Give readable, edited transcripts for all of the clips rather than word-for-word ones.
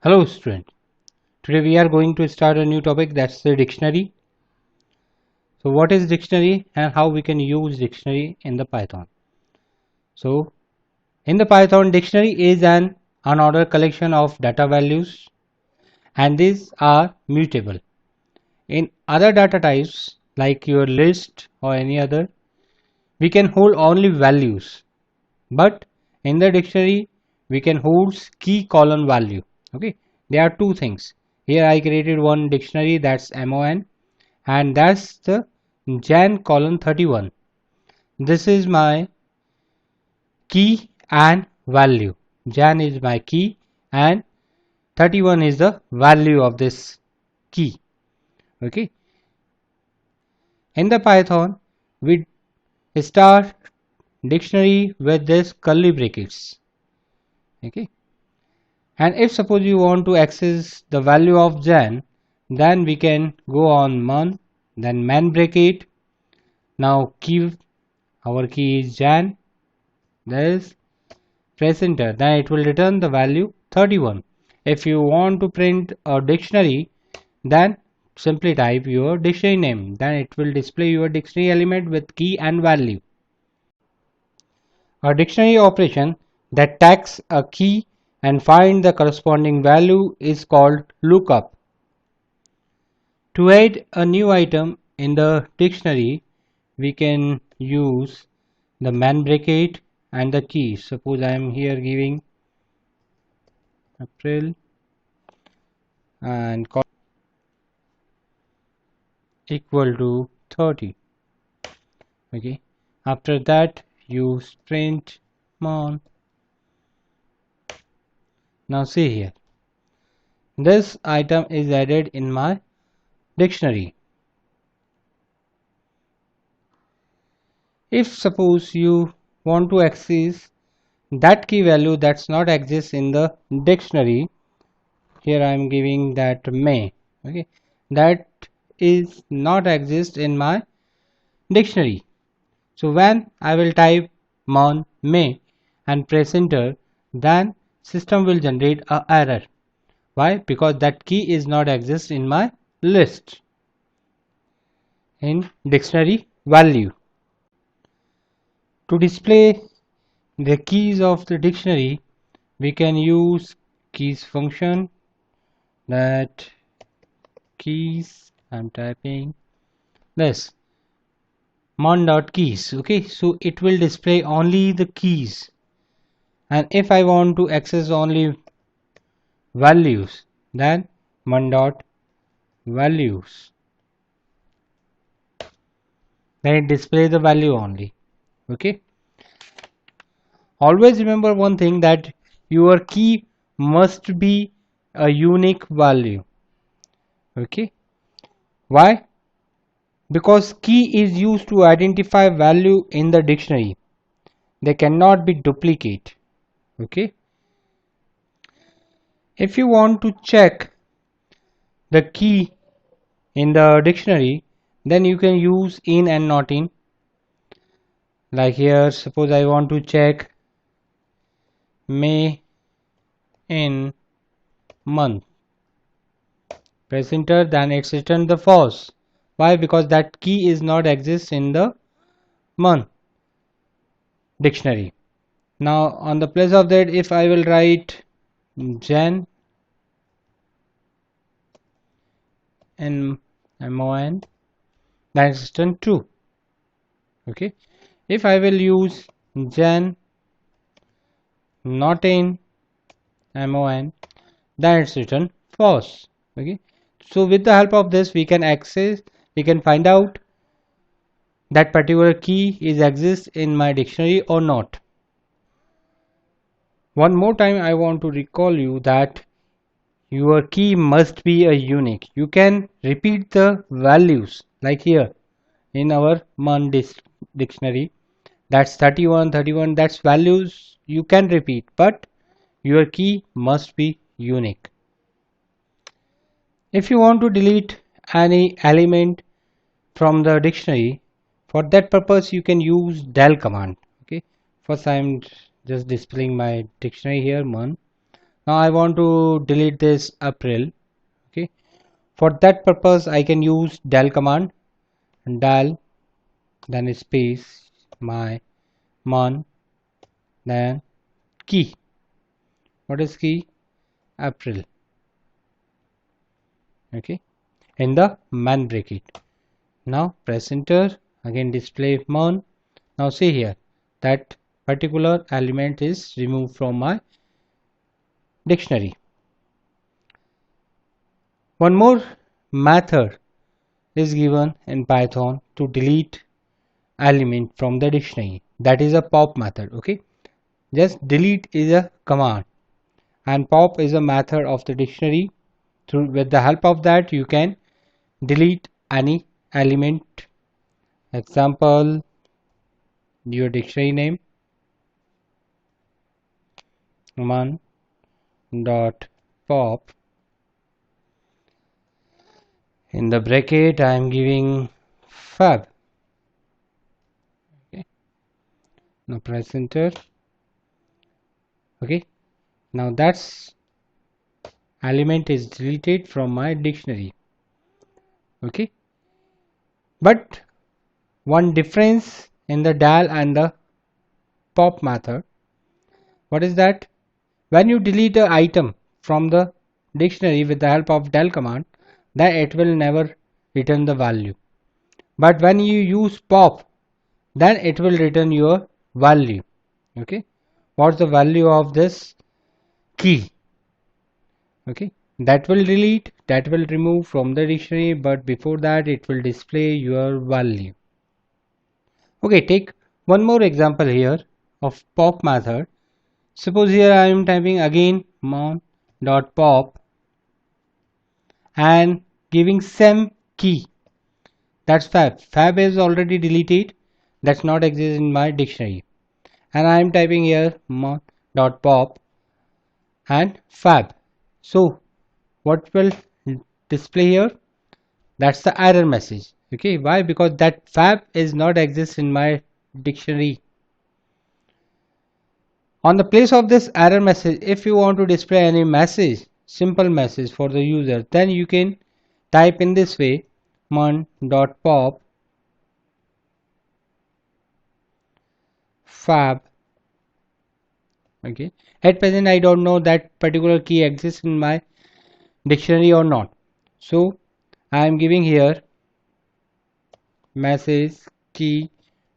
Hello student. Today we are going to start a new topic, that's the dictionary. So what is dictionary and how we can use dictionary in the Python? So in the Python, dictionary is an unordered collection of data values and these are mutable. In other data types like your list or any other, we can hold only values, but in the dictionary we can hold key colon value. Okay, there are two things. Here I created one dictionary, that's MON, and that's the Jan colon 31. This is my key and value. Jan is my key and 31 is the value of this key. Okay, in the Python we start dictionary with this curly brackets. Okay, and if suppose you want to access the value of Jan, then we can go on mon, then man bracket. Now key, our key is Jan, that is press enter, then it will return the value 31. If you want to print a dictionary, then simply type your dictionary name, then it will display your dictionary element with key and value. A dictionary operation that takes a key and find the corresponding value is called lookup. To add a new item in the dictionary, we can use the man bracket and the key. Suppose I am here giving April and equal to 30. Okay, after that use print mon. Now see here, this item is added in my dictionary. If suppose you want to access that key value that's not exists in the dictionary, here I am giving that may. Okay, that is not exist in my dictionary. So when I will type mon may and press enter, then system will generate a error. Why? Because that key is not exist in my list in dictionary value. To display the keys of the dictionary, we can use keys function, that keys, I'm typing this mon.keys. Okay, so it will display only the keys, and if I want to access only values, then mon.values, then it displays the value only. Okay, always remember one thing, that your key must be a unique value. Okay, why? Because key is used to identify value in the dictionary, they cannot be duplicate. Okay, if you want to check the key in the dictionary, then you can use in and not in. Like here, suppose I want to check May in month, press enter, then it's returned the false. Why? Because that key is not exist in the month dictionary. Now on the place of that, if I will write Jan and mon, that is returned true. Okay, if I will use Jan not in mon, then it's written false. Okay, so with the help of this we can find out that particular key is exists in my dictionary or not. One more time I want to recall you that your key must be a unique. You can repeat the values, like here in our mon dictionary, that's 31, that's values you can repeat, but your key must be unique. If you want to delete any element from the dictionary, for that purpose you can use del command. Okay, first I am just displaying my dictionary here, mon, Now I want to delete this April. Okay, for that purpose I can use del command, del, then space my month, then key. What is key? April. Okay, in the man bracket. Now press enter, again display month. Now see here that particular element is removed from my dictionary. One more method is given in Python to delete element from the dictionary, that is a pop method. Okay, just delete is a command and pop is a method of the dictionary. Through with the help of that you can delete any element. Example, your dictionary name one dot pop, in the bracket I am giving fab. Okay, now press enter. Okay, now that's element is deleted from my dictionary. Okay, but one difference in the del and the pop method. What is that? When you delete an item from the dictionary with the help of del command, then it will never return the value. But when you use pop, then it will return your value. Okay, what's the value of this key? Okay, that will delete, that will remove from the dictionary, but before that it will display your value. Okay, take one more example here of pop method. Suppose here I am typing again mon.pop and giving same key, that's fab. Fab is already deleted, that's not exist in my dictionary, and I am typing here mon.pop and fab. So what will display here? That's the error message. Okay, why? Because that fab is not exist in my dictionary. On the place of this error message, if you want to display any message, simple message for the user, then you can type in this way mon.pop fab. Okay, at present I don't know that particular key exists in my dictionary or not, so I am giving here message key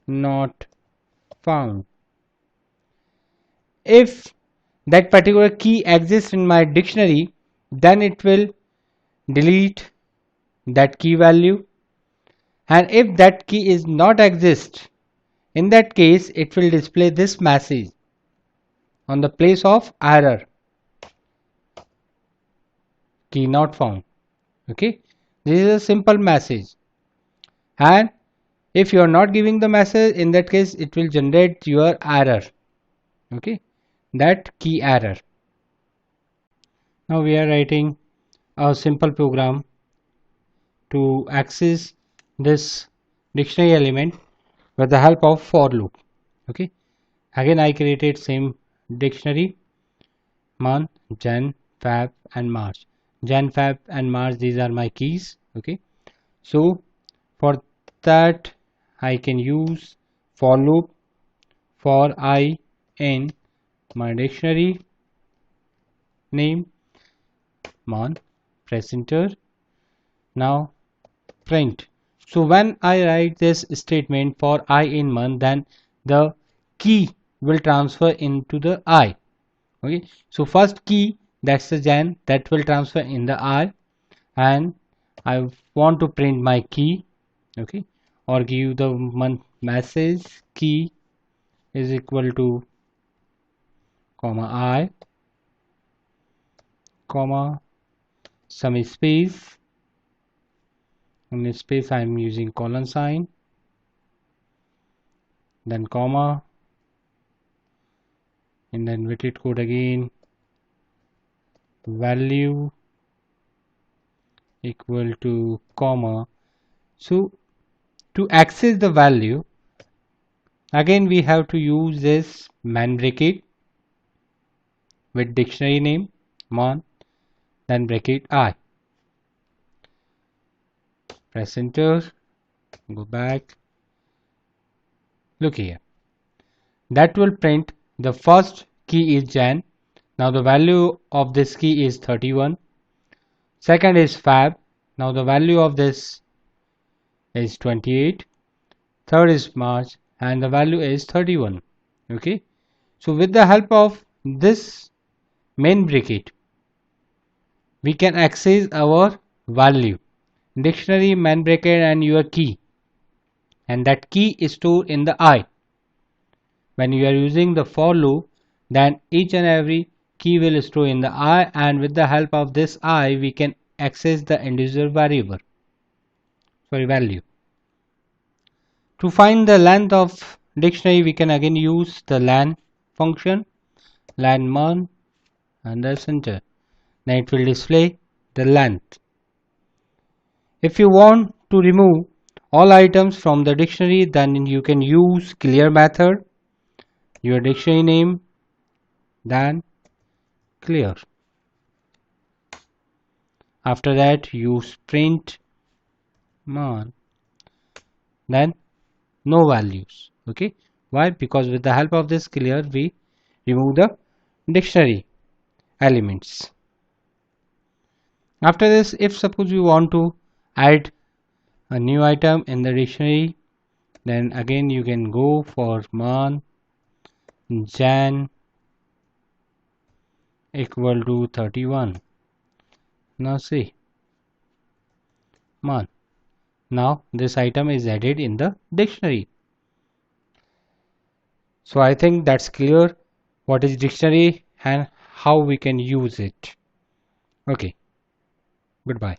not found. If that particular key exists in my dictionary, then it will delete that key value, and if that key is not exist, in that case it will display this message on the place of error, key not found. Okay, this is a simple message, and if you are not giving the message, in that case it will generate your error. Okay, that key error. Now we are writing a simple program to access this dictionary element with the help of for loop. Okay, again I created same dictionary month, Jan, Feb and March. Jan, Feb and March, these are my keys. Okay, so for that I can use for loop for I in my dictionary name month, press enter. Now print. So when I write this statement for I in month, then the key will transfer into the I. Okay, so first key, that's the Jan, that will transfer in the I, and I want to print my key. Okay, or give the month message key is equal to comma I comma some space. In this space I am using colon sign, then comma, in the inverted code again value equal to comma. So to access the value, again we have to use this man bracket with dictionary name mon, then bracket I. Press enter, go back. Look here. That will print the first key is Jan. Now the value of this key is 31. Second is Fab. Now the value of this is 28. Third is March and the value is 31. Okay. So with the help of this main bracket, we can access our value, dictionary, main bracket and your key, and that key is stored in the I. When you are using the for loop, then each and every key will store in the I, and with the help of this I we can access the individual value. To find the length of dictionary, we can again use the len function, len mon, and the center. Then it will display the length. If you want to remove all items from the dictionary, then you can use clear method, your dictionary name, then clear. After that use print mon, then no values. Okay, why? Because with the help of this clear we remove the dictionary elements. After this, if suppose you want to add a new item in the dictionary, then again you can go for mon jan equal to 31. Now see, mon, now this item is added in the dictionary. So I think that's clear what is dictionary and how we can use it. Okay, goodbye.